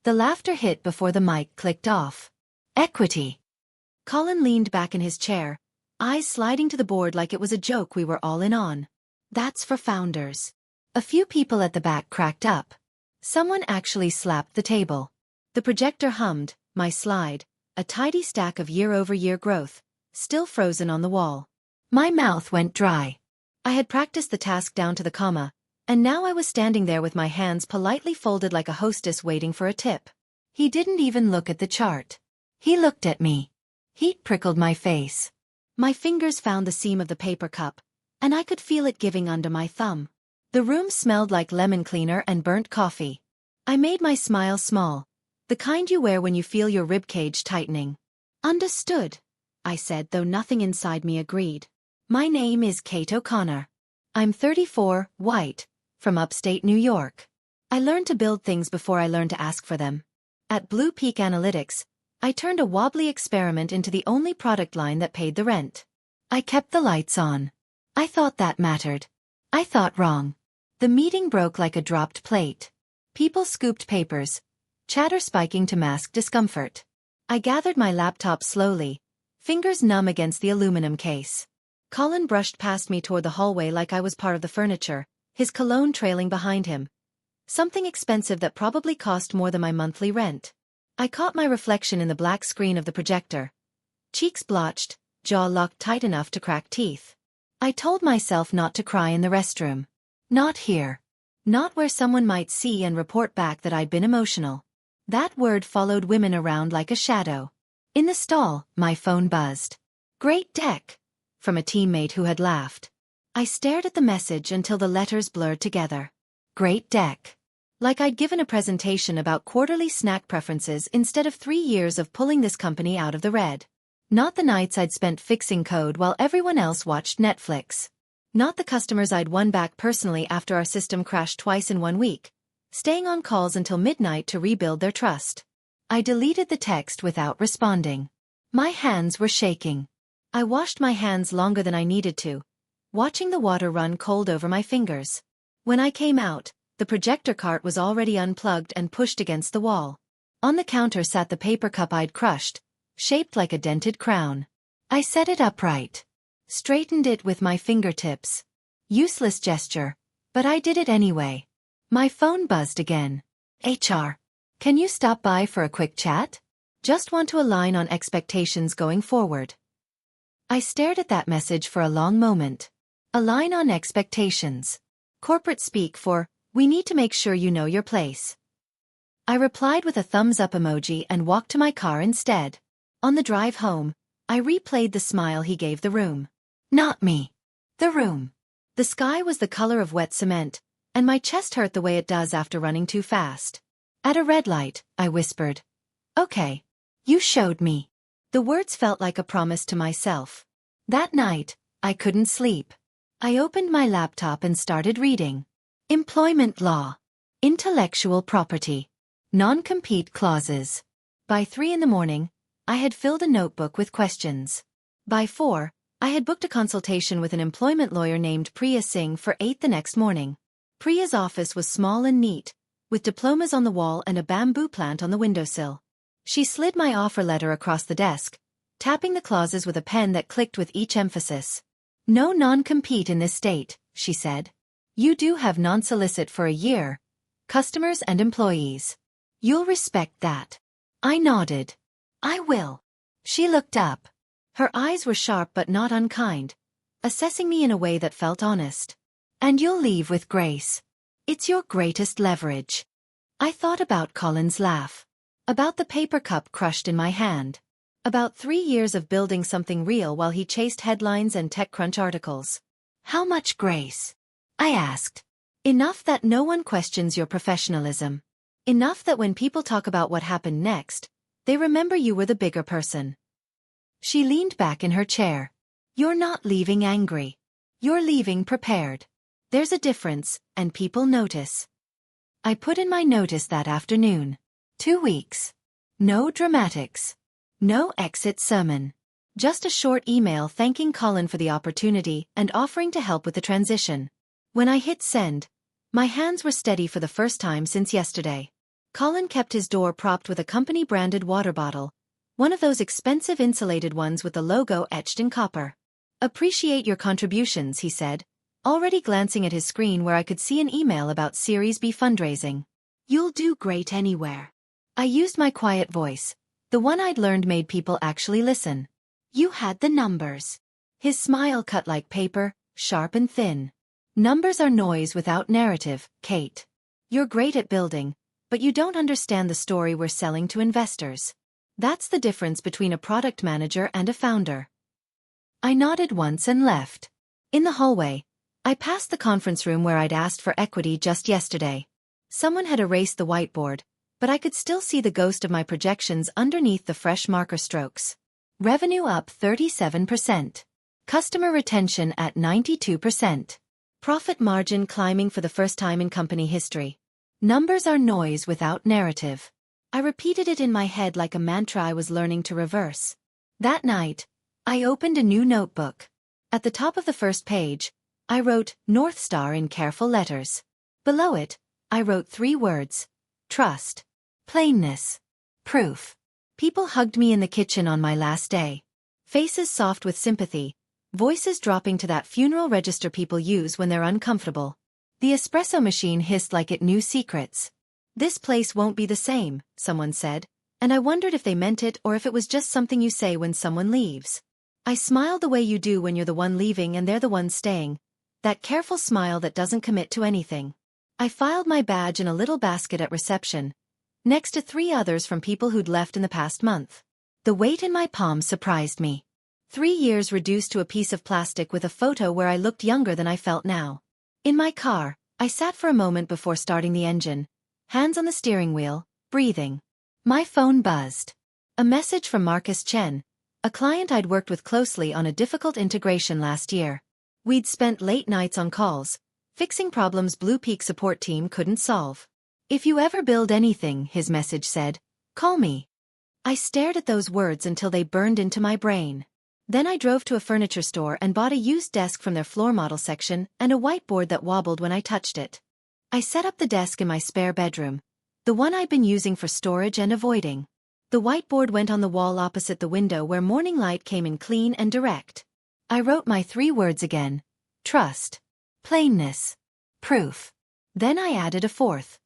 The laughter hit before the mic clicked off. Equity. Colin leaned back in his chair, eyes sliding to the board like it was a joke we were all in on. That's for founders. A few people at the back cracked up. Someone actually slapped the table. The projector hummed, my slide, a tidy stack of year-over-year growth, still frozen on the wall. My mouth went dry. I had practiced the task down to the comma, and now I was standing there with my hands politely folded like a hostess waiting for a tip. He didn't even look at the chart. He looked at me. Heat prickled my face. My fingers found the seam of the paper cup, and I could feel it giving under my thumb. The room smelled like lemon cleaner and burnt coffee. I made my smile small, the kind you wear when you feel your ribcage tightening. Understood, I said, though nothing inside me agreed. My name is Kate O'Connor. I'm 34, white, from upstate New York. I learned to build things before I learned to ask for them. At Blue Peak Analytics, I turned a wobbly experiment into the only product line that paid the rent. I kept the lights on. I thought that mattered. I thought wrong. The meeting broke like a dropped plate. People scooped papers, chatter spiking to mask discomfort. I gathered my laptop slowly, fingers numb against the aluminum case. Colin brushed past me toward the hallway like I was part of the furniture, his cologne trailing behind him. Something expensive that probably cost more than my monthly rent. I caught my reflection in the black screen of the projector. Cheeks blotched, jaw locked tight enough to crack teeth. I told myself not to cry in the restroom. Not here. Not where someone might see and report back that I'd been emotional. That word followed women around like a shadow. In the stall, my phone buzzed. Great deck, from a teammate who had laughed. I stared at the message until the letters blurred together. Great deck. Like I'd given a presentation about quarterly snack preferences instead of 3 years of pulling this company out of the red. Not the nights I'd spent fixing code while everyone else watched Netflix. Not the customers I'd won back personally after our system crashed twice in 1 week, staying on calls until midnight to rebuild their trust. I deleted the text without responding. My hands were shaking. I washed my hands longer than I needed to, watching the water run cold over my fingers. When I came out, the projector cart was already unplugged and pushed against the wall. On the counter sat the paper cup I'd crushed, shaped like a dented crown. I set it upright. Straightened it with my fingertips. Useless gesture, but I did it anyway. My phone buzzed again. HR. Can you stop by for a quick chat? Just want to align on expectations going forward. I stared at that message for a long moment. Align on expectations. Corporate speak for, we need to make sure you know your place. I replied with a thumbs up emoji and walked to my car instead. On the drive home, I replayed the smile he gave the room. Not me. The room. The sky was the color of wet cement, and my chest hurt the way it does after running too fast. At a red light, I whispered. Okay. You showed me. The words felt like a promise to myself. That night, I couldn't sleep. I opened my laptop and started reading. Employment law. Intellectual property. Non-compete clauses. By 3 in the morning, I had filled a notebook with questions. By 4, I had booked a consultation with an employment lawyer named Priya Singh for 8 the next morning. Priya's office was small and neat, with diplomas on the wall and a bamboo plant on the windowsill. She slid my offer letter across the desk, tapping the clauses with a pen that clicked with each emphasis. No non-compete in this state, she said. You do have non-solicit for a year. Customers and employees. You'll respect that. I nodded. I will. She looked up. Her eyes were sharp but not unkind, assessing me in a way that felt honest. And you'll leave with grace. It's your greatest leverage. I thought about Colin's laugh. About the paper cup crushed in my hand. About 3 years of building something real while he chased headlines and TechCrunch articles. How much grace? I asked. Enough that no one questions your professionalism. Enough that when people talk about what happened next, they remember you were the bigger person. She leaned back in her chair. You're not leaving angry. You're leaving prepared. There's a difference, and people notice. I put in my notice that afternoon. 2 weeks. No dramatics. No exit sermon. Just a short email thanking Colin for the opportunity and offering to help with the transition. When I hit send, my hands were steady for the first time since yesterday. Colin kept his door propped with a company-branded water bottle, one of those expensive insulated ones with the logo etched in copper. "Appreciate your contributions," he said, already glancing at his screen where I could see an email about Series B fundraising. "You'll do great anywhere." I used my quiet voice, the one I'd learned made people actually listen. "You had the numbers." His smile cut like paper, sharp and thin. "Numbers are noise without narrative, Kate. You're great at building, but you don't understand the story we're selling to investors. That's the difference between a product manager and a founder." I nodded once and left. In the hallway, I passed the conference room where I'd asked for equity just yesterday. Someone had erased the whiteboard, but I could still see the ghost of my projections underneath the fresh marker strokes. Revenue up 37%. Customer retention at 92%. Profit margin climbing for the first time in company history. Numbers are noise without narrative. I repeated it in my head like a mantra I was learning to reverse. That night, I opened a new notebook. At the top of the first page, I wrote North Star in careful letters. Below it, I wrote 3 words: trust, plainness, proof. People hugged me in the kitchen on my last day. Faces soft with sympathy, voices dropping to that funeral register people use when they're uncomfortable. The espresso machine hissed like it knew secrets. "This place won't be the same," someone said, and I wondered if they meant it or if it was just something you say when someone leaves. I smiled the way you do when you're the one leaving and they're the one staying, that careful smile that doesn't commit to anything. I filed my badge in a little basket at reception, next to 3 others from people who'd left in the past month. The weight in my palm surprised me. 3 years reduced to a piece of plastic with a photo where I looked younger than I felt now. In my car, I sat for a moment before starting the engine, hands on the steering wheel, breathing. My phone buzzed. A message from Marcus Chen, a client I'd worked with closely on a difficult integration last year. We'd spent late nights on calls, fixing problems Blue Peak support team couldn't solve. "If you ever build anything," his message said, "call me." I stared at those words until they burned into my brain. Then I drove to a furniture store and bought a used desk from their floor model section and a whiteboard that wobbled when I touched it. I set up the desk in my spare bedroom, the one I'd been using for storage and avoiding. The whiteboard went on the wall opposite the window where morning light came in clean and direct. I wrote my 3 words again: trust, plainness, proof. Then I added a 4th.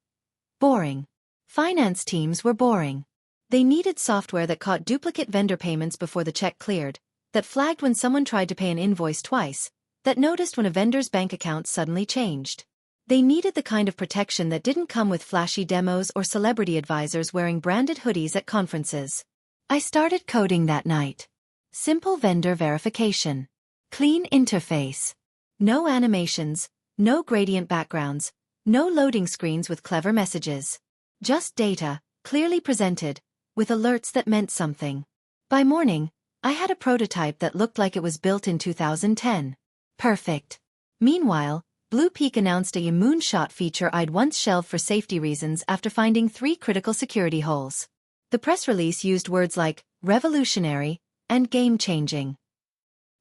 Boring. Finance teams were boring. They needed software that caught duplicate vendor payments before the check cleared, that flagged when someone tried to pay an invoice twice, that noticed when a vendor's bank account suddenly changed. They needed the kind of protection that didn't come with flashy demos or celebrity advisors wearing branded hoodies at conferences. I started coding that night. Simple vendor verification. Clean interface. No animations, no gradient backgrounds, no loading screens with clever messages. Just data, clearly presented, with alerts that meant something. By morning, I had a prototype that looked like it was built in 2010. Perfect. Meanwhile, Blue Peak announced a moonshot feature I'd once shelved for safety reasons after finding 3 critical security holes. The press release used words like revolutionary and game-changing.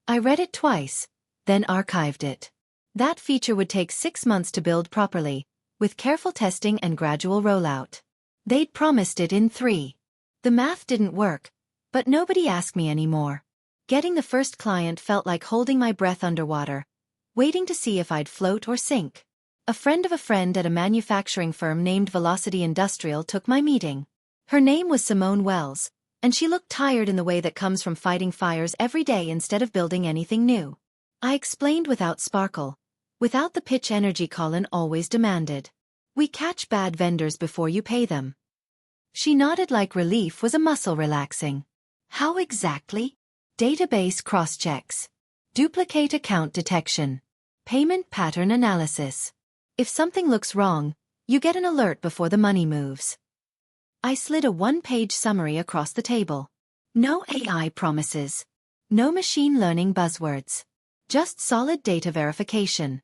I read it twice, then archived it. That feature would take 6 months to build properly, with careful testing and gradual rollout. They'd promised it in 3. The math didn't work, but nobody asked me anymore. Getting the first client felt like holding my breath underwater, waiting to see if I'd float or sink. A friend of a friend at a manufacturing firm named Velocity Industrial took my meeting. Her name was Simone Wells, and she looked tired in the way that comes from fighting fires every day instead of building anything new. I explained without sparkle, without the pitch energy Colin always demanded. "We catch bad vendors before you pay them." She nodded like relief was a muscle relaxing. "How exactly?" "Database cross-checks. Duplicate account detection. Payment pattern analysis. If something looks wrong, you get an alert before the money moves." I slid a 1-page summary across the table. No AI promises. No machine learning buzzwords. Just solid data verification.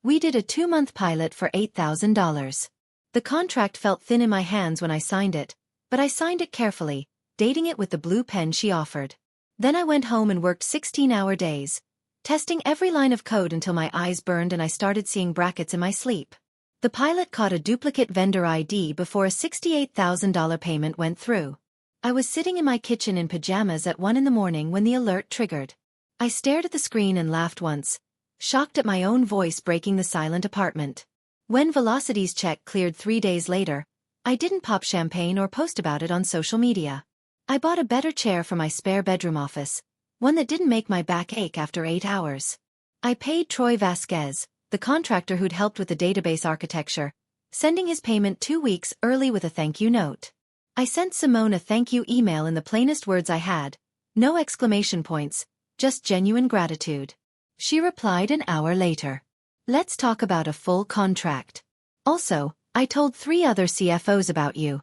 We did a 2-month pilot for $8,000. The contract felt thin in my hands when I signed it, but I signed it carefully, dating it with the blue pen she offered. Then I went home and worked 16-hour days, testing every line of code until my eyes burned and I started seeing brackets in my sleep. The pilot caught a duplicate vendor ID before a $68,000 payment went through. I was sitting in my kitchen in pajamas at 1 in the morning when the alert triggered. I stared at the screen and laughed once, shocked at my own voice breaking the silent apartment. When Velocity's check cleared 3 days later, I didn't pop champagne or post about it on social media. I bought a better chair for my spare bedroom office, one that didn't make my back ache after 8 hours. I paid Troy Vasquez, the contractor who'd helped with the database architecture, sending his payment 2 weeks early with a thank you note. I sent Simone a thank you email in the plainest words I had, no exclamation points, just genuine gratitude. She replied an hour later. Let's talk about a full contract. Also, I told 3 other CFOs about you.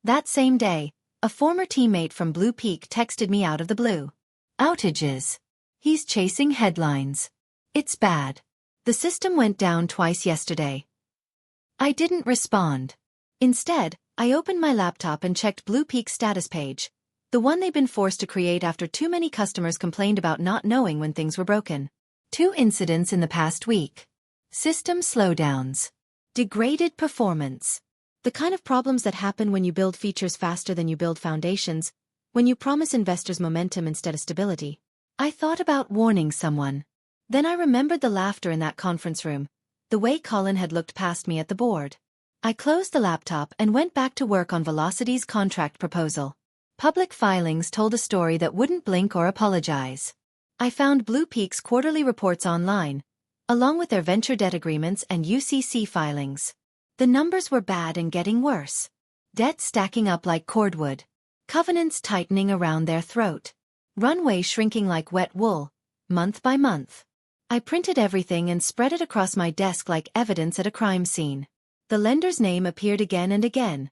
That same day, a former teammate from Blue Peak texted me out of the blue. Outages. He's chasing headlines. It's bad. The system went down twice yesterday. I didn't respond. Instead, I opened my laptop and checked Blue Peak's status page, the one they've been forced to create after too many customers complained about not knowing when things were broken. 2 incidents in the past week. System slowdowns. Degraded performance. The kind of problems that happen when you build features faster than you build foundations, when you promise investors momentum instead of stability. I thought about warning someone. Then I remembered the laughter in that conference room, the way Colin had looked past me at the board. I closed the laptop and went back to work on Velocity's contract proposal. Public filings told a story that wouldn't blink or apologize. I found Blue Peak's quarterly reports online, along with their venture debt agreements and UCC filings. The numbers were bad and getting worse. Debt stacking up like cordwood. Covenants tightening around their throat. Runway shrinking like wet wool, month by month. I printed everything and spread it across my desk like evidence at a crime scene. The lender's name appeared again and again.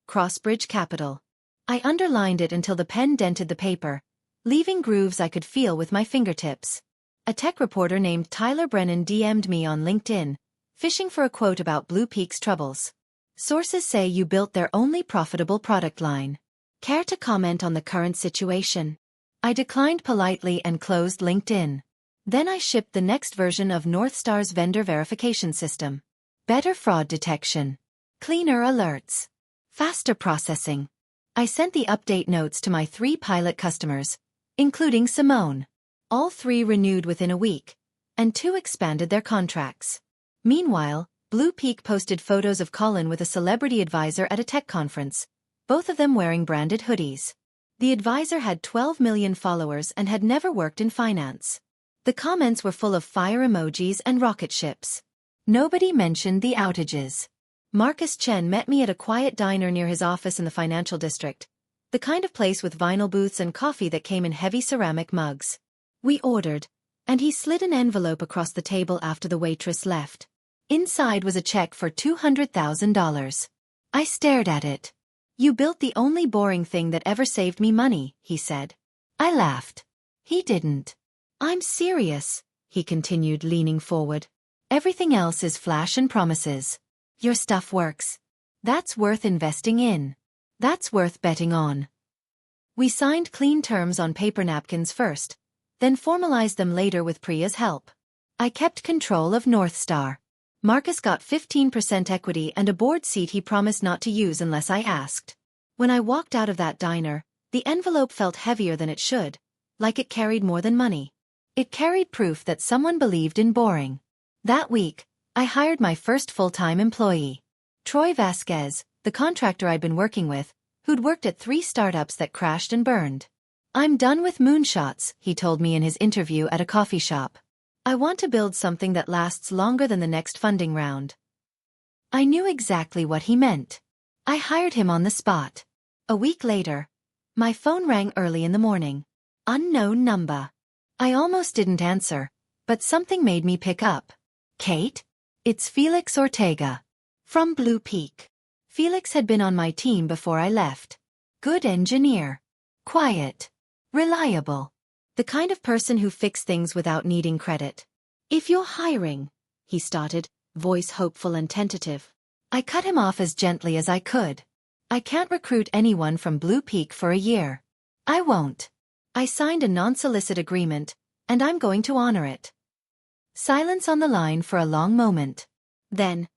Crossbridge Capital. I underlined it until the pen dented the paper, leaving grooves I could feel with my fingertips. A tech reporter named Tyler Brennan DM'd me on LinkedIn, fishing for a quote about Blue Peak's troubles. Sources say you built their only profitable product line. Care to comment on the current situation? I declined politely and closed LinkedIn. Then I shipped the next version of Northstar's vendor verification system. Better fraud detection. Cleaner alerts. Faster processing. I sent the update notes to my 3 pilot customers, including Simone. All 3 renewed within a week, and 2 expanded their contracts. Meanwhile, Blue Peak posted photos of Colin with a celebrity advisor at a tech conference, both of them wearing branded hoodies. The advisor had 12 million followers and had never worked in finance. The comments were full of fire emojis and rocket ships. Nobody mentioned the outages. Marcus Chen met me at a quiet diner near his office in the financial district, the kind of place with vinyl booths and coffee that came in heavy ceramic mugs. We ordered, and he slid an envelope across the table after the waitress left. Inside was a check for $200,000. I stared at it. You built the only boring thing that ever saved me money, he said. I laughed. He didn't. I'm serious, he continued, leaning forward. Everything else is flash and promises. Your stuff works. That's worth investing in. That's worth betting on. We signed clean terms on paper napkins first, then formalized them later with Priya's help. I kept control of Northstar. Marcus got 15% equity and a board seat he promised not to use unless I asked. When I walked out of that diner, the envelope felt heavier than it should, like it carried more than money. It carried proof that someone believed in boring. That week, I hired my first full-time employee. Troy Vasquez, the contractor I'd been working with, who'd worked at 3 startups that crashed and burned. I'm done with moonshots, he told me in his interview at a coffee shop. I want to build something that lasts longer than the next funding round. I knew exactly what he meant. I hired him on the spot. A week later, my phone rang early in the morning. Unknown number. I almost didn't answer, but something made me pick up. Kate? It's Felix Ortega. From Blue Peak. Felix had been on my team before I left. Good engineer. Quiet. Reliable. The kind of person who fixes things without needing credit. If you're hiring, he started, voice hopeful and tentative. I cut him off as gently as I could. I can't recruit anyone from Blue Peak for a year. I won't. I signed a non-solicit agreement, and I'm going to honor it. Silence on the line for a long moment. Then,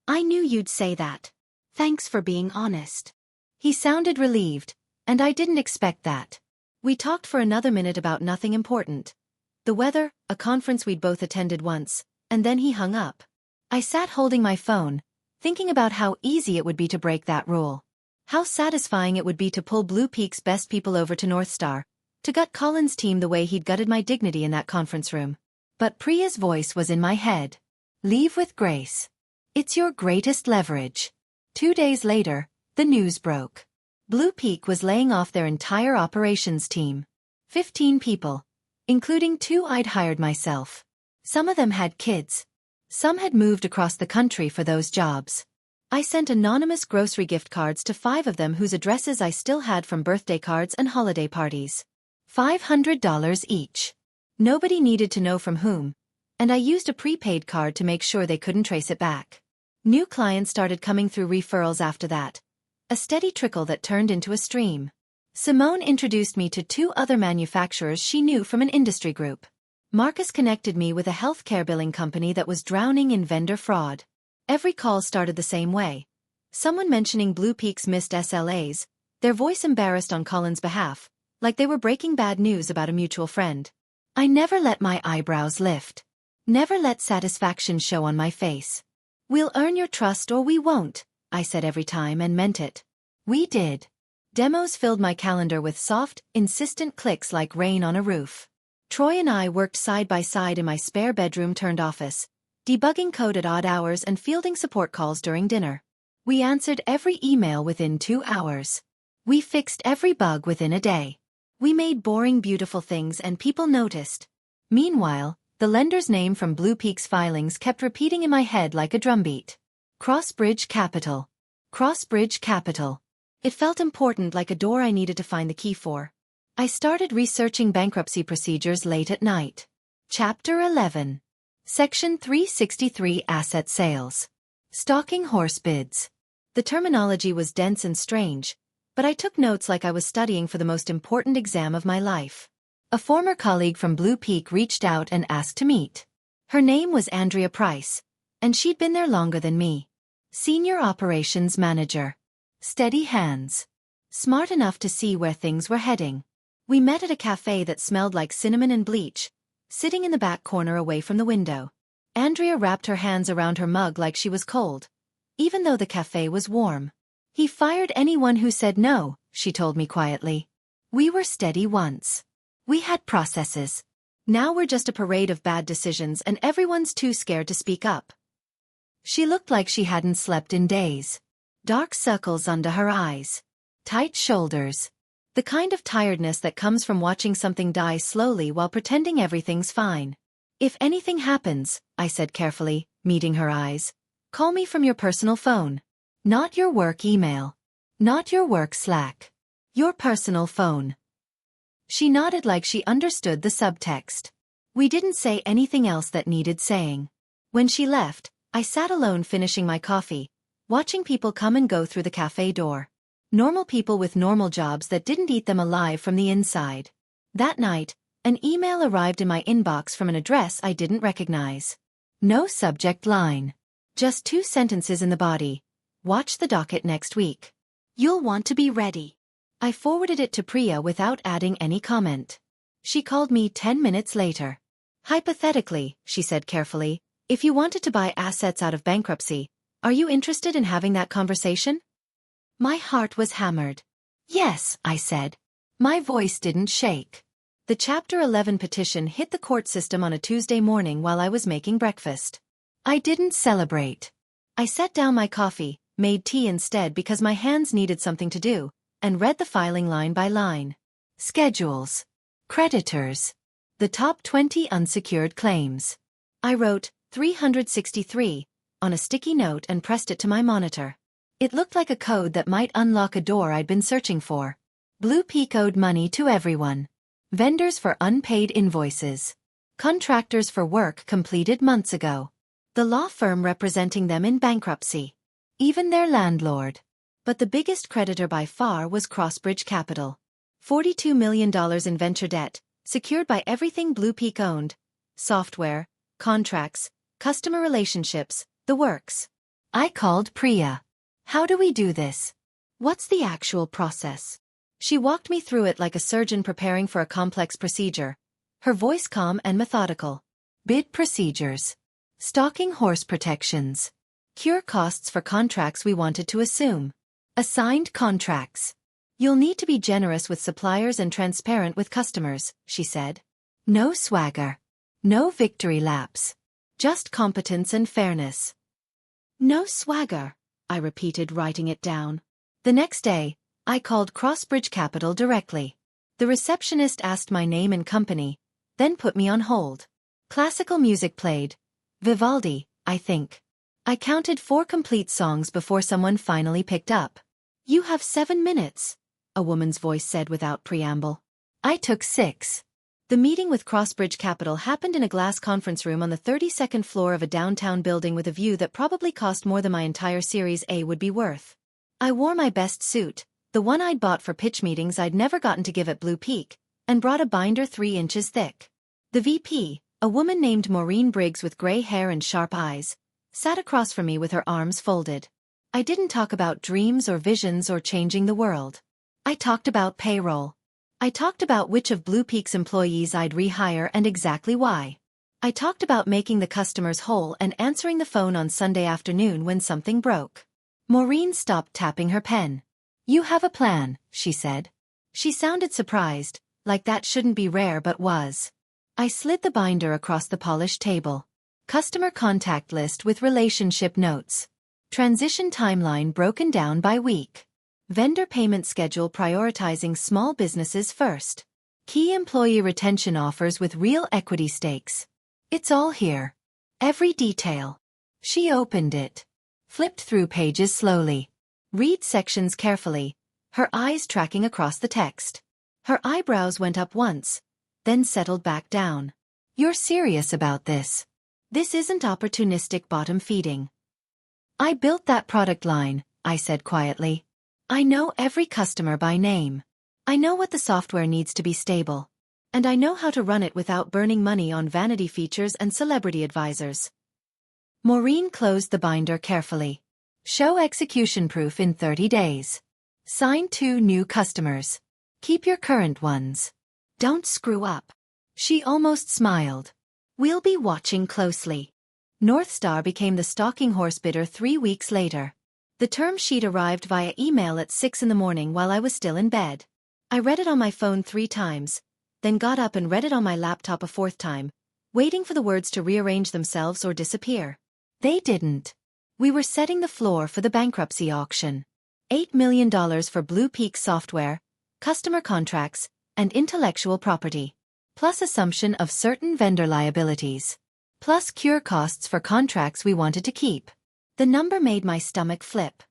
I knew you'd say that. Thanks for being honest. He sounded relieved, and I didn't expect that. We talked for another minute about nothing important. The weather, a conference we'd both attended once, and then he hung up. I sat holding my phone, thinking about how easy it would be to break that rule. How satisfying it would be to pull Blue Peak's best people over to North Star, to gut Colin's team the way he'd gutted my dignity in that conference room. But Priya's voice was in my head. Leave with grace. It's your greatest leverage. 2 days later, the news broke. Blue Peak was laying off their entire operations team. 15 people, including 2 I'd hired myself. Some of them had kids. Some had moved across the country for those jobs. I sent anonymous grocery gift cards to 5 of them whose addresses I still had from birthday cards and holiday parties. $500 each. Nobody needed to know from whom, and I used a prepaid card to make sure they couldn't trace it back. New clients started coming through referrals after that. A steady trickle that turned into a stream. Simone introduced me to 2 other manufacturers she knew from an industry group. Marcus connected me with a healthcare billing company that was drowning in vendor fraud. Every call started the same way. Someone mentioning Blue Peak's missed SLAs, their voice embarrassed on Colin's behalf, like they were breaking bad news about a mutual friend. I never let my eyebrows lift. Never let satisfaction show on my face. We'll earn your trust or we won't, I said every time and meant it. We did. Demos filled my calendar with soft, insistent clicks like rain on a roof. Troy and I worked side by side in my spare bedroom-turned-office, debugging code at odd hours and fielding support calls during dinner. We answered every email within 2 hours. We fixed every bug within a day. We made boring beautiful things and people noticed. Meanwhile, the lender's name from Blue Peak's filings kept repeating in my head like a drumbeat. Crossbridge Capital. Crossbridge Capital. It felt important, like a door I needed to find the key for. I started researching bankruptcy procedures late at night. Chapter 11. Section 363 Asset Sales. Stalking horse bids. The terminology was dense and strange, but I took notes like I was studying for the most important exam of my life. A former colleague from Blue Peak reached out and asked to meet. Her name was Andrea Price, and she'd been there longer than me. Senior Operations Manager. Steady hands. Smart enough to see where things were heading. We met at a cafe that smelled like cinnamon and bleach, sitting in the back corner away from the window. Andrea wrapped her hands around her mug like she was cold, even though the cafe was warm. He fired anyone who said no, she told me quietly. We were steady once. We had processes. Now we're just a parade of bad decisions and everyone's too scared to speak up. She looked like she hadn't slept in days. Dark circles under her eyes. Tight shoulders. The kind of tiredness that comes from watching something die slowly while pretending everything's fine. If anything happens, I said carefully, meeting her eyes, call me from your personal phone. Not your work email. Not your work Slack. Your personal phone. She nodded like she understood the subtext. We didn't say anything else that needed saying. When she left, I sat alone finishing my coffee, watching people come and go through the cafe door. Normal people with normal jobs that didn't eat them alive from the inside. That night, an email arrived in my inbox from an address I didn't recognize. No subject line. Just 2 sentences in the body. Watch the docket next week. You'll want to be ready. I forwarded it to Priya without adding any comment. She called me 10 minutes later. Hypothetically, she said carefully, if you wanted to buy assets out of bankruptcy, are you interested in having that conversation? My heart was hammered. Yes, I said. My voice didn't shake. The Chapter 11 petition hit the court system on a Tuesday morning while I was making breakfast. I didn't celebrate. I set down my coffee, made tea instead because my hands needed something to do, and read the filing line by line. Schedules. Creditors. The top 20 unsecured claims. I wrote 363 on a sticky note and pressed it to my monitor. It looked like a code that might unlock a door I'd been searching for. Blue Peak owed money to everyone. Vendors for unpaid invoices. Contractors for work completed months ago. The law firm representing them in bankruptcy. Even their landlord. But the biggest creditor by far was Crossbridge Capital. $42 million in venture debt, secured by everything Blue Peak owned. Software, contracts, customer relationships, the works. I called Priya. How do we do this? What's the actual process? She walked me through it like a surgeon preparing for a complex procedure, her voice calm and methodical. Bid procedures. Stalking horse protections. Cure costs for contracts we wanted to assume. Assigned contracts. You'll need to be generous with suppliers and transparent with customers, she said. No swagger. No victory laps. Just competence and fairness. No swagger, I repeated, writing it down. The next day, I called Crossbridge Capital directly. The receptionist asked my name and company, then put me on hold. Classical music played. Vivaldi, I think. I counted 4 complete songs before someone finally picked up. You have 7 minutes, a woman's voice said without preamble. I took 6. The meeting with Crossbridge Capital happened in a glass conference room on the 32nd floor of a downtown building with a view that probably cost more than my entire Series A would be worth. I wore my best suit, the one I'd bought for pitch meetings I'd never gotten to give at Blue Peak, and brought a binder 3 inches thick. The VP, a woman named Maureen Briggs with gray hair and sharp eyes, sat across from me with her arms folded. I didn't talk about dreams or visions or changing the world. I talked about payroll. I talked about which of Blue Peak's employees I'd rehire and exactly why. I talked about making the customers whole and answering the phone on Sunday afternoon when something broke. Maureen stopped tapping her pen. You have a plan, she said. She sounded surprised, like that shouldn't be rare but was. I slid the binder across the polished table. Customer contact list with relationship notes. Transition timeline broken down by week. Vendor payment schedule prioritizing small businesses first. Key employee retention offers with real equity stakes. It's all here. Every detail. She opened it. Flipped through pages slowly. Read sections carefully, her eyes tracking across the text. Her eyebrows went up once, then settled back down. You're serious about this? This isn't opportunistic bottom feeding. I built that product line, I said quietly. I know every customer by name. I know what the software needs to be stable. And I know how to run it without burning money on vanity features and celebrity advisors. Maureen closed the binder carefully. Show execution proof in 30 days. Sign 2 new customers. Keep your current ones. Don't screw up. She almost smiled. We'll be watching closely. North Star became the stalking horse bidder 3 weeks later. The term sheet arrived via email at 6 in the morning while I was still in bed. I read it on my phone 3 times, then got up and read it on my laptop a 4th time, waiting for the words to rearrange themselves or disappear. They didn't. We were setting the floor for the bankruptcy auction. $8 million for Blue Peak software, customer contracts, and intellectual property. Plus assumption of certain vendor liabilities. Plus cure costs for contracts we wanted to keep. The number made my stomach flip.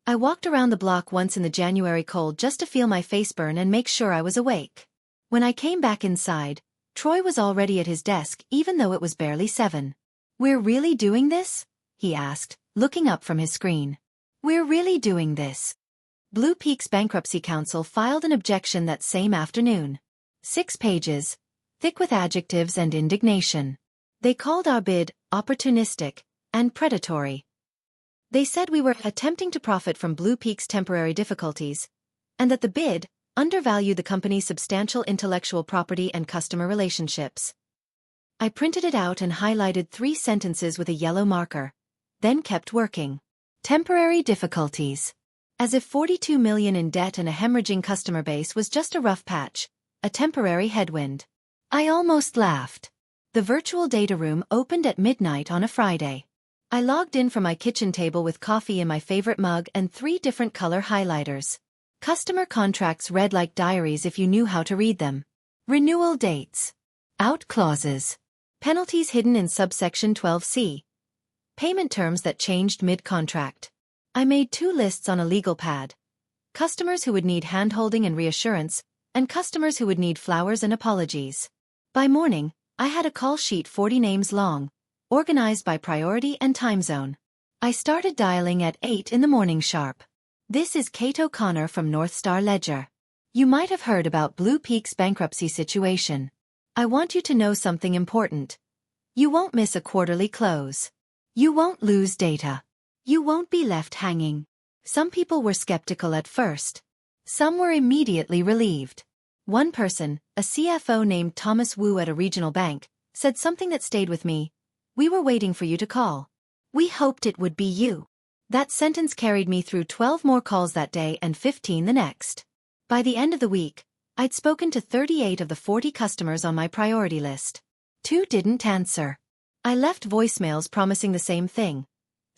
I walked around the block once in the January cold just to feel my face burn and make sure I was awake. When I came back inside, Troy was already at his desk even though it was barely 7. We're really doing this? He asked, looking up from his screen. We're really doing this. Blue Peak's bankruptcy counsel filed an objection that same afternoon. 6 pages, thick with adjectives and indignation. They called our bid opportunistic and predatory. They said we were attempting to profit from Blue Peak's temporary difficulties, and that the bid undervalued the company's substantial intellectual property and customer relationships. I printed it out and highlighted 3 sentences with a yellow marker, then kept working. Temporary difficulties. As if $42 million in debt and a hemorrhaging customer base was just a rough patch, a temporary headwind. I almost laughed. The virtual data room opened at midnight on a Friday. I logged in from my kitchen table with coffee in my favorite mug and 3 different color highlighters. Customer contracts read like diaries if you knew how to read them. Renewal dates. Out clauses. Penalties hidden in subsection 12C. Payment terms that changed mid-contract. I made 2 lists on a legal pad. Customers who would need handholding and reassurance, and customers who would need flowers and apologies. By morning, I had a call sheet 40 names long, organized by priority and time zone. I started dialing at 8 in the morning sharp. This is Kate O'Connor from North Star Ledger. You might have heard about Blue Peak's bankruptcy situation. I want you to know something important. You won't miss a quarterly close. You won't lose data. You won't be left hanging. Some people were skeptical at first. Some were immediately relieved. One person, a CFO named Thomas Wu at a regional bank, said something that stayed with me. We were waiting for you to call. We hoped it would be you. That sentence carried me through 12 more calls that day and 15 the next. By the end of the week, I'd spoken to 38 of the 40 customers on my priority list. 2 didn't answer. I left voicemails promising the same thing.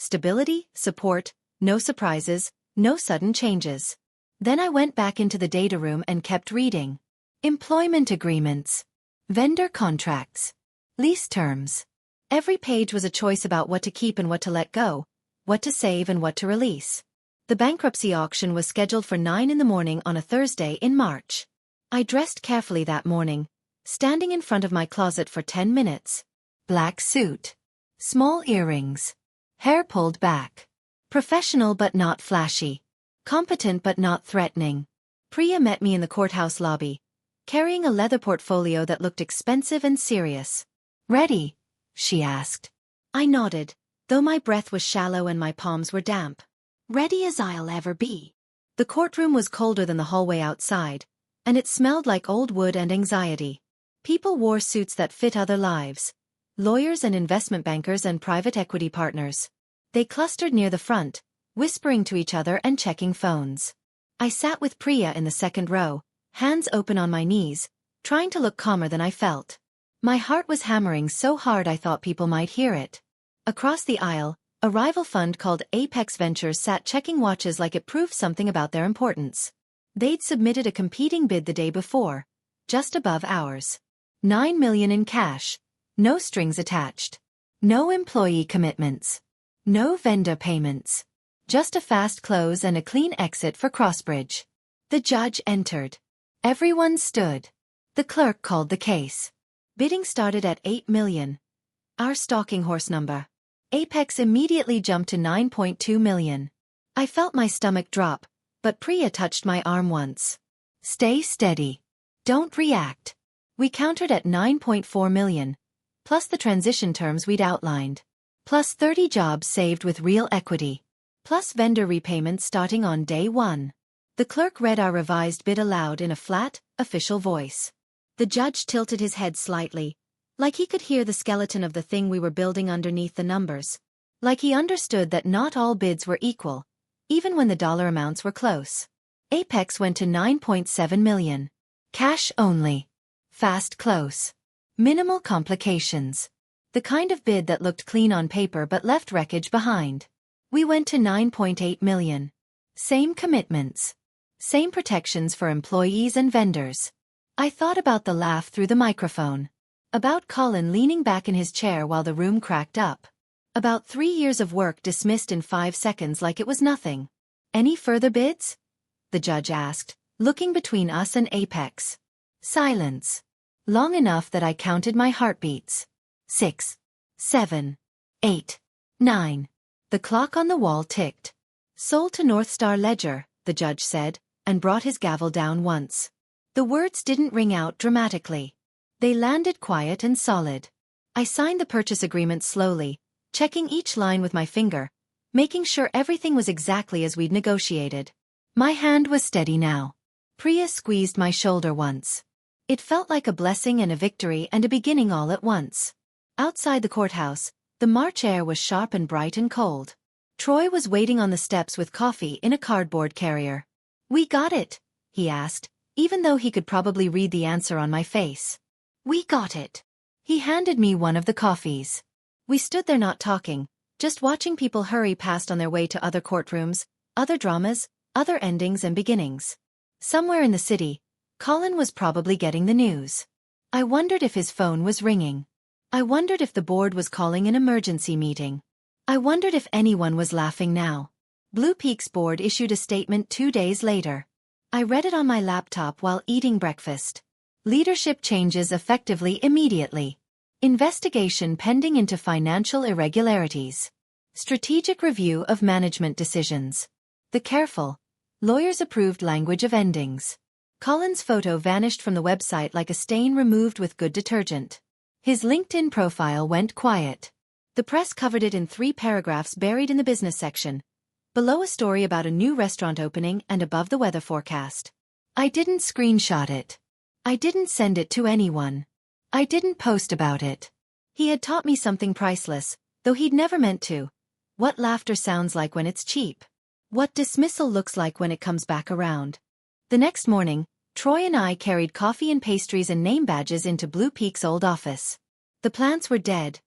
Stability, support, no surprises, no sudden changes. Then I went back into the data room and kept reading. Employment agreements. Vendor contracts. Lease terms. Every page was a choice about what to keep and what to let go, what to save and what to release. The bankruptcy auction was scheduled for 9 in the morning on a Thursday in March. I dressed carefully that morning, standing in front of my closet for 10 minutes. Black suit. Small earrings. Hair pulled back. Professional but not flashy. Competent but not threatening. Priya met me in the courthouse lobby, carrying a leather portfolio that looked expensive and serious. "Ready?" she asked. I nodded, though my breath was shallow and my palms were damp. Ready as I'll ever be. The courtroom was colder than the hallway outside, and it smelled like old wood and anxiety. People wore suits that fit other lives. Lawyers and investment bankers and private equity partners. They clustered near the front, whispering to each other and checking phones. I sat with Priya in the second row, hands open on my knees, trying to look calmer than I felt. My heart was hammering so hard I thought people might hear it. Across the aisle, a rival fund called Apex Ventures sat checking watches like it proved something about their importance. They'd submitted a competing bid the day before, just above ours. $9 million in cash, no strings attached. No employee commitments. No vendor payments. Just a fast close and a clean exit for Crossbridge. The judge entered. Everyone stood. The clerk called the case. Bidding started at $8 million. Our stalking horse number. Apex immediately jumped to $9.2 million. I felt my stomach drop, but Priya touched my arm once. Stay steady. Don't react. We countered at $9.4 million, plus the transition terms we'd outlined. Plus 30 jobs saved with real equity. Plus vendor repayments starting on day 1. The clerk read our revised bid aloud in a flat, official voice. The judge tilted his head slightly, like he could hear the skeleton of the thing we were building underneath the numbers. Like he understood that not all bids were equal, even when the dollar amounts were close. Apex went to $9.7 million. Cash only. Fast close. Minimal complications. The kind of bid that looked clean on paper but left wreckage behind. We went to $9.8 million. Same commitments. Same protections for employees and vendors. I thought about the laugh through the microphone. About Colin leaning back in his chair while the room cracked up. About 3 years of work dismissed in 5 seconds like it was nothing. Any further bids? The judge asked, looking between us and Apex. Silence. Long enough that I counted my heartbeats. 6, 7, 8, 9. The clock on the wall ticked. Sold to North Star Ledger, the judge said, and brought his gavel down once. The words didn't ring out dramatically. They landed quiet and solid. I signed the purchase agreement slowly, checking each line with my finger, making sure everything was exactly as we'd negotiated. My hand was steady now. Priya squeezed my shoulder once. It felt like a blessing and a victory and a beginning all at once. Outside the courthouse, the March air was sharp and bright and cold. Troy was waiting on the steps with coffee in a cardboard carrier. "We got it?" he asked, even though he could probably read the answer on my face. "We got it." He handed me one of the coffees. We stood there not talking, just watching people hurry past on their way to other courtrooms, other dramas, other endings and beginnings. Somewhere in the city, Colin was probably getting the news. I wondered if his phone was ringing. I wondered if the board was calling an emergency meeting. I wondered if anyone was laughing now. Blue Peak's board issued a statement 2 days later. I read it on my laptop while eating breakfast. Leadership changes effectively immediately. Investigation pending into financial irregularities. Strategic review of management decisions. The careful, lawyers-approved language of endings. Colin's photo vanished from the website like a stain removed with good detergent. His LinkedIn profile went quiet. The press covered it in 3 paragraphs buried in the business section. Below a story about a new restaurant opening and above the weather forecast. I didn't screenshot it. I didn't send it to anyone. I didn't post about it. He had taught me something priceless, though he'd never meant to. What laughter sounds like when it's cheap. What dismissal looks like when it comes back around. The next morning, Troy and I carried coffee and pastries and name badges into Blue Peak's old office. The plants were dead,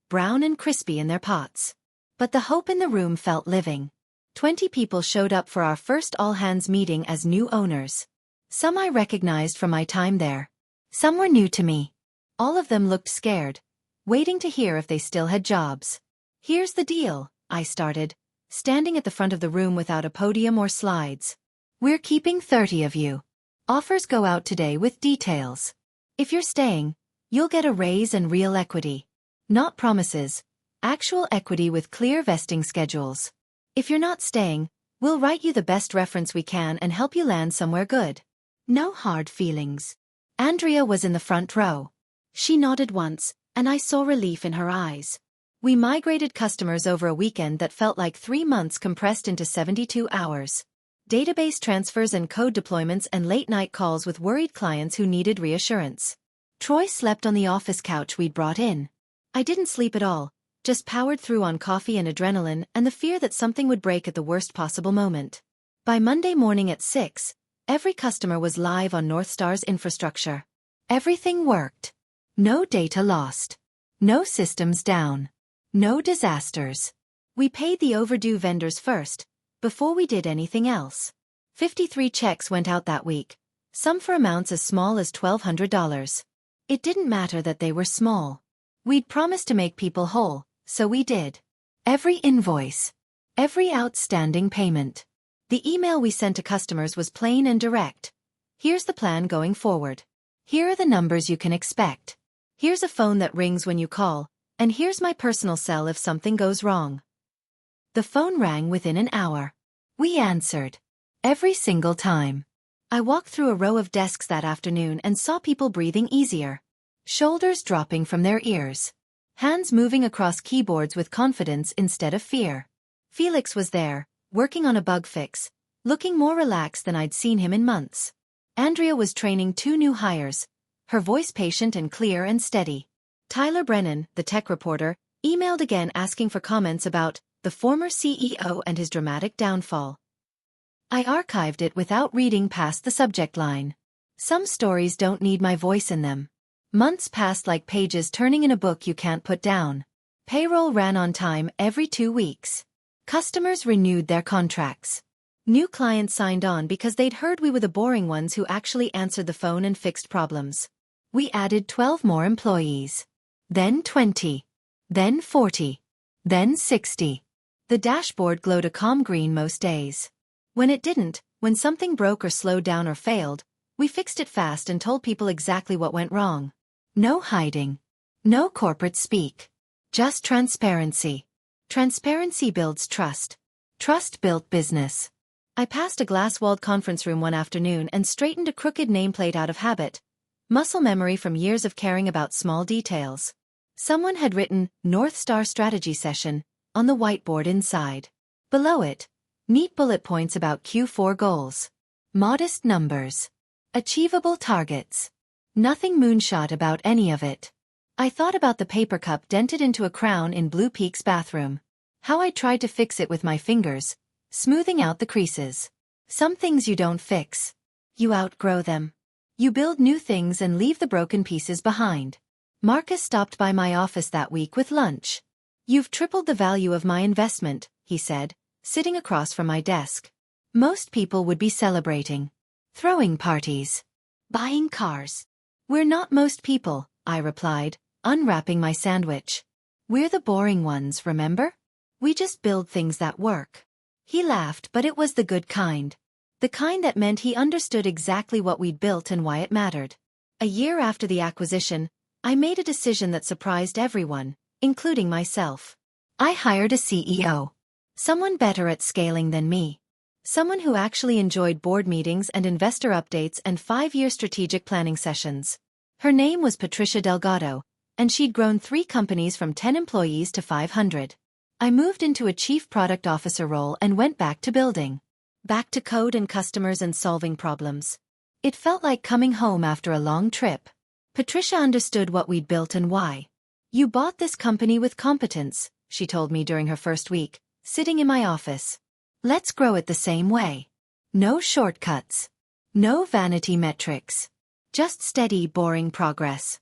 brown and crispy in their pots. But the hope in the room felt living. 20 people showed up for our first all-hands meeting as new owners. Some I recognized from my time there. Some were new to me. All of them looked scared, waiting to hear if they still had jobs. Here's the deal, I started, standing at the front of the room without a podium or slides. We're keeping 30 of you. Offers go out today with details. If you're staying, you'll get a raise and real equity. Not promises, actual equity with clear vesting schedules. If you're not staying, we'll write you the best reference we can and help you land somewhere good. No hard feelings. Andrea was in the front row. She nodded once, and I saw relief in her eyes. We migrated customers over a weekend that felt like 3 months compressed into 72 hours. Database transfers and code deployments and late-night calls with worried clients who needed reassurance. Troy slept on the office couch we'd brought in. I didn't sleep at all, just powered through on coffee and adrenaline and the fear that something would break at the worst possible moment. By Monday morning at 6, every customer was live on Northstar's infrastructure. Everything worked. No data lost. No systems down. No disasters. We paid the overdue vendors first, before we did anything else. 53 checks went out that week, some for amounts as small as $1,200. It didn't matter that they were small. We'd promised to make people whole, so we did. Every invoice. Every outstanding payment. The email we sent to customers was plain and direct. Here's the plan going forward. Here are the numbers you can expect. Here's a phone that rings when you call, and here's my personal cell if something goes wrong. The phone rang within an hour. We answered. Every single time. I walked through a row of desks that afternoon and saw people breathing easier. Shoulders dropping from their ears. Hands moving across keyboards with confidence instead of fear. Felix was there, working on a bug fix, looking more relaxed than I'd seen him in months. Andrea was training 2 new hires, her voice patient and clear and steady. Tyler Brennan, the tech reporter, emailed again asking for comments about the former CEO and his dramatic downfall. I archived it without reading past the subject line. Some stories don't need my voice in them. Months passed like pages turning in a book you can't put down. Payroll ran on time every 2 weeks. Customers renewed their contracts. New clients signed on because they'd heard we were the boring ones who actually answered the phone and fixed problems. We added 12 more employees. Then 20. Then 40. Then 60. The dashboard glowed a calm green most days. When it didn't, when something broke or slowed down or failed, we fixed it fast and told people exactly what went wrong. No hiding. No corporate speak. Just transparency. Transparency builds trust. Trust built business. I passed a glass-walled conference room one afternoon and straightened a crooked nameplate out of habit. Muscle memory from years of caring about small details. Someone had written, North Star Strategy Session, on the whiteboard inside. Below it, neat bullet points about Q4 goals. Modest numbers. Achievable targets. Nothing moonshot about any of it. I thought about the paper cup dented into a crown in Blue Peak's bathroom. How I tried to fix it with my fingers, smoothing out the creases. Some things you don't fix. You outgrow them. You build new things and leave the broken pieces behind. Marcus stopped by my office that week with lunch. You've tripled the value of my investment, he said, sitting across from my desk. Most people would be celebrating. Throwing parties. Buying cars. We're not most people, I replied, unwrapping my sandwich. We're the boring ones, remember? We just build things that work. He laughed, but it was the good kind. The kind that meant he understood exactly what we'd built and why it mattered. A year after the acquisition, I made a decision that surprised everyone, including myself. I hired a CEO. Someone better at scaling than me. Someone who actually enjoyed board meetings and investor updates and 5-year strategic planning sessions. Her name was Patricia Delgado, and she'd grown 3 companies from 10 employees to 500. I moved into a chief product officer role and went back to building. Back to code and customers and solving problems. It felt like coming home after a long trip. Patricia understood what we'd built and why. "You bought this company with competence," she told me during her first week, sitting in my office. "Let's grow it the same way. No shortcuts. No vanity metrics. Just steady, boring progress."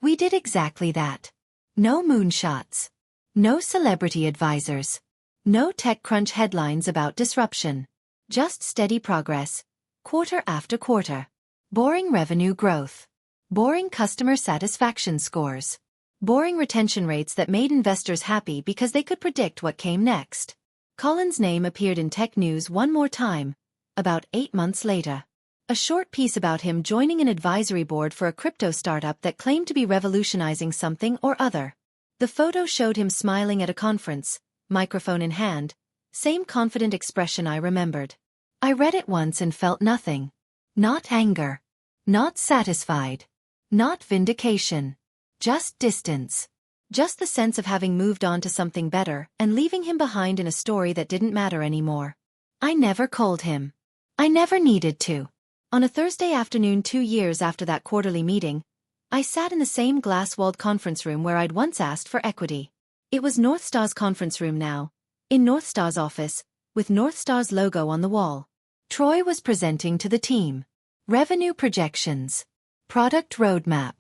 We did exactly that. No moonshots. No celebrity advisors. No TechCrunch headlines about disruption. Just steady progress, quarter after quarter. Boring revenue growth. Boring customer satisfaction scores. Boring retention rates that made investors happy because they could predict what came next. Colin's name appeared in tech news one more time, about 8 months later. A short piece about him joining an advisory board for a crypto startup that claimed to be revolutionizing something or other. The photo showed him smiling at a conference, microphone in hand, same confident expression I remembered. I read it once and felt nothing. Not anger. Not satisfied. Not vindication. Just distance. Just the sense of having moved on to something better and leaving him behind in a story that didn't matter anymore. I never called him. I never needed to. On a Thursday afternoon 2 years after that quarterly meeting, I sat in the same glass-walled conference room where I'd once asked for equity. It was Northstar's conference room now, in Northstar's office, with Northstar's logo on the wall. Troy was presenting to the team. Revenue projections. Product roadmap.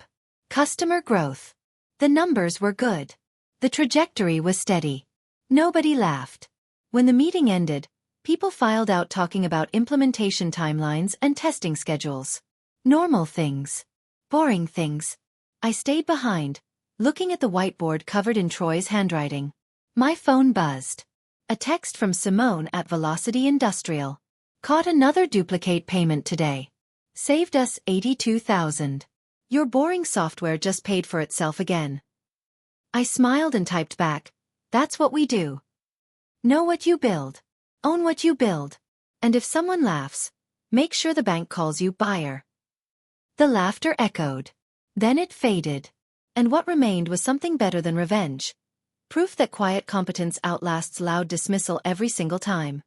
Customer growth. The numbers were good. The trajectory was steady. Nobody laughed. When the meeting ended, people filed out talking about implementation timelines and testing schedules. Normal things. Boring things. I stayed behind, looking at the whiteboard covered in Troy's handwriting. My phone buzzed. A text from Simone at Velocity Industrial. "Caught another duplicate payment today. Saved us $82,000. Your boring software just paid for itself again." I smiled and typed back, "That's what we do. Know what you build. Own what you build. And if someone laughs, make sure the bank calls you buyer." The laughter echoed. Then it faded. And what remained was something better than revenge. Proof that quiet competence outlasts loud dismissal every single time.